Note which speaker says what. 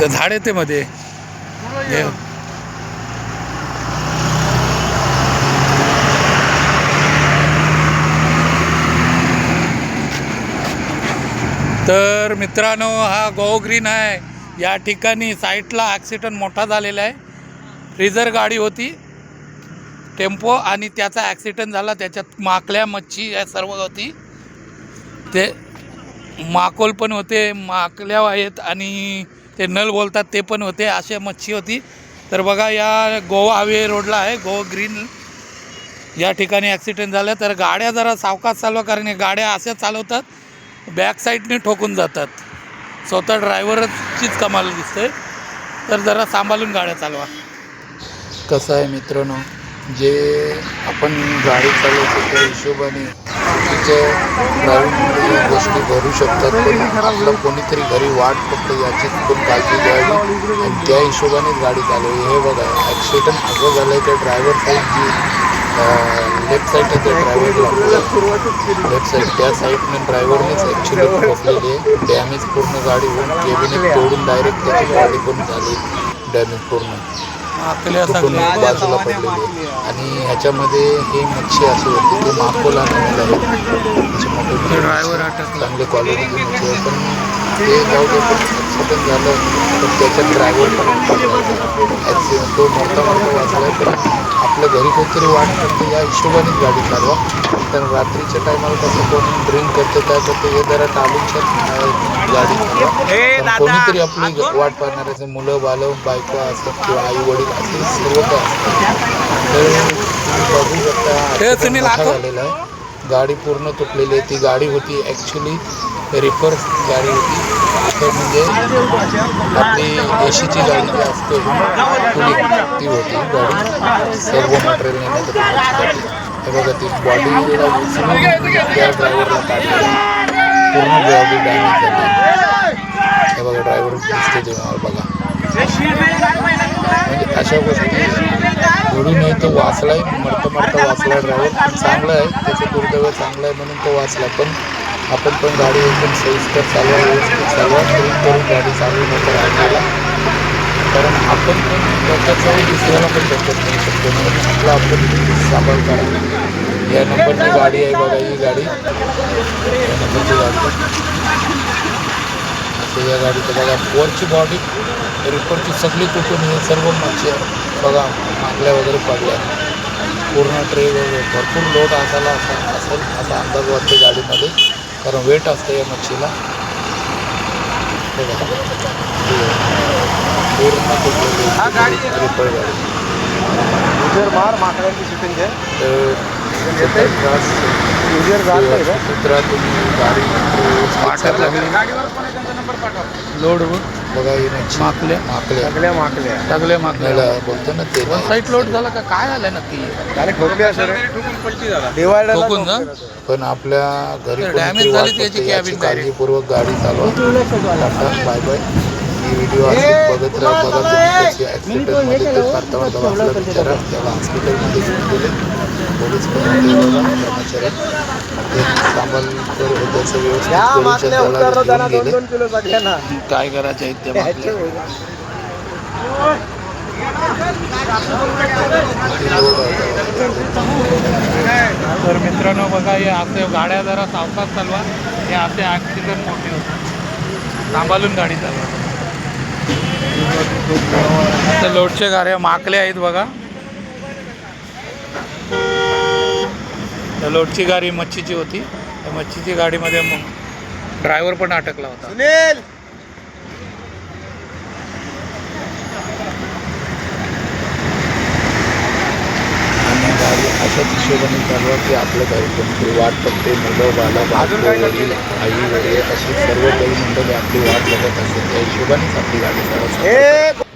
Speaker 1: झाड येते मध्ये. तर मित्रांनो, हा गो ग्रीन आहे. या ठिकाणी साईटला ॲक्सिडेंट मोठा झालेला आहे. फ्रीझर गाडी होती, टेम्पो, आणि त्याचा ॲक्सिडेंट झाला. त्याच्यात माकल्या, मच्छी या सर्व होती. ते माकोल पण होते, माकल्या आहेत, आणि ते नल बोलतात ते पण होते. अशा मच्छी होती. तर बघा, या गोवा हायवे रोडला आहे, गो ग्रीन. या ठिकाणी ॲक्सिडेंट झाला. तर गाड्या जरा सावकाश चालवा, कारण गाड्या अशा चालवतात बॅक साईडने ठोकून जातात. स्वतः ड्रायव्हरचीच कमाल दिसते. तर जरा सांभाळून गाड्या चालवा. कसं आहे मित्रांनो, जे आपण गाडी चालवतो त्या हिशोबाने तिच्या ड्रायव्हिंगमध्ये या गोष्टी घडू शकतात. पण आपलं कोणीतरी घरी वाट बघतं याची पण काळजी घ्यावी, आणि त्या हिशोबानेच गाडी चालवावी. हे बघा, ॲक्सिडेंट असं झालं आहे त्या ड्रायव्हर साईड जी लेफ्ट साईड आहे त्या ड्रायव्हरला, लेफ्ट साईड त्या साईडने ड्रायव्हरनेच ॲक्च्युली ठोकलेली आहे. डॅमेज पूर्ण गाडी होऊन केबिनेट तोडून डायरेक्ट त्याची गाडी पण झाली डॅमेज पूर्ण, कुठून बाजूला पडलेली आहे. आणि ह्याच्यामध्ये हे मच्छी अशी होती की माकोला नावाला आहे, ड्रायव्हर चांगले क्वालिटीची मच्छी आहे. पण ते जाऊ दे, पण ॲक्सिडेंट झालं तर त्याच्यात ड्रायव्हर पण ॲक्सिडेंट तो मरता वाचला आहे. पण आपल्या घरी कोणतरी वाट करते या हिशोबानेच गाडी चालवा. तर रात्रीच्या टायमाला कसं कोणी ड्रिंक करतं काय करतं हे जरा टाळूनच गाडी चालवा. कोणीतरी आपली वाट पाहणाऱ्याचं मुलं बालं बायको असतात किंवा आई वडील असे सर्व काय असतात. तर तुम्ही बघू शकता मोठा झालेला आहे. गाडी पूर्ण तुटलेली आहे. ती गाडी होती ॲक्च्युली रिपर गाडी होती. तर म्हणजे आपली एशीची गाडी जी असते फुली, ती होती गाडी. सर्व मटेरियल नेण्यासाठी हे बघा, ती बॉडीला उचलून त्या ड्रायव्हरला काढली, पूर्ण बॉडी डॅमेज झाली. हे बघा, ड्रायव्हर दिसते तेव्हा बघा. म्हणजे अशा गोष्टी घडू नये. तो वाचलाय, मरता वाचला ड्रायव्हर. चांगला आहे, त्याचं दुर्दैव चांगलं आहे म्हणून तो वाचला. पण आपण पण गाडी एकदम सोयीस्कर चालवा, व्यवस्थित चालवा, ड्रिंक करून गाडी चालवू नका राहिलेला. कारण आपण पण त्याच्यात दुसऱ्याला पण टक्कर करू शकतो. म्हणून आपला आपण सांभाळ करा. या नंबरची गाडी आहे बघा, ही गाडी या नंबरची गाडी. असं या गाडीचं बघा, वरची बॉडी रिपरची सगळी तुटून हे सर्व मच्छी बघा, मागल्या वगैरे पडल्या. पूर्ण ट्रे वगैरे भरपूर लोड असेल असा अंदाज वाटतो गाडीमध्ये, कारण वेट असतं या मच्छीला. पूर्ण तुटलेली रिपर गाडी. तर तुम्ही गाडी लोड बघा, माकल्या बोलतो ना ते साईड लोड झाला का काय झालं नक्की? ठोकून ना. पण आपल्या घरी डॅमेज झाली त्याची काळजीपूर्वक गाडी चालवा. Bye bye. ही व्हिडिओ बघत राहा. बघा तुम्ही कशी ॲक्सिडेंटमध्ये ते करता वाचला बिचारा, त्याला हॉस्पिटलमध्ये घेऊन गेले पोलीस कर्मचारी. ते सांभाळ त्याचं व्यवस्थित त्याला घेऊन गेले. काय करायचं आहे त्या मागल्या. तर मित्रांनो बघा, हे असे गाड्या जरा सावकाश चालवा. हे असे ॲक्सिडेंट मोठे होतात, सांभाळून गाडी चालवा. आता लोडच्या गाड्या माकल्या आहेत बघा. लोडची गाडी मच्छीची होती. त्या मच्छीची गाडीमध्ये मग ड्रायव्हर पण अटकला होता. सुनील गाडी अशाच हिशोबाने चालवा की आपलं काही कोणतरी वाट बघते. मुलं बाला वडील आई वडील अशी सर्व काही मंडळी आपली वाट बघत असते. त्या हिशोबानेच आपली गाडी चालवायची.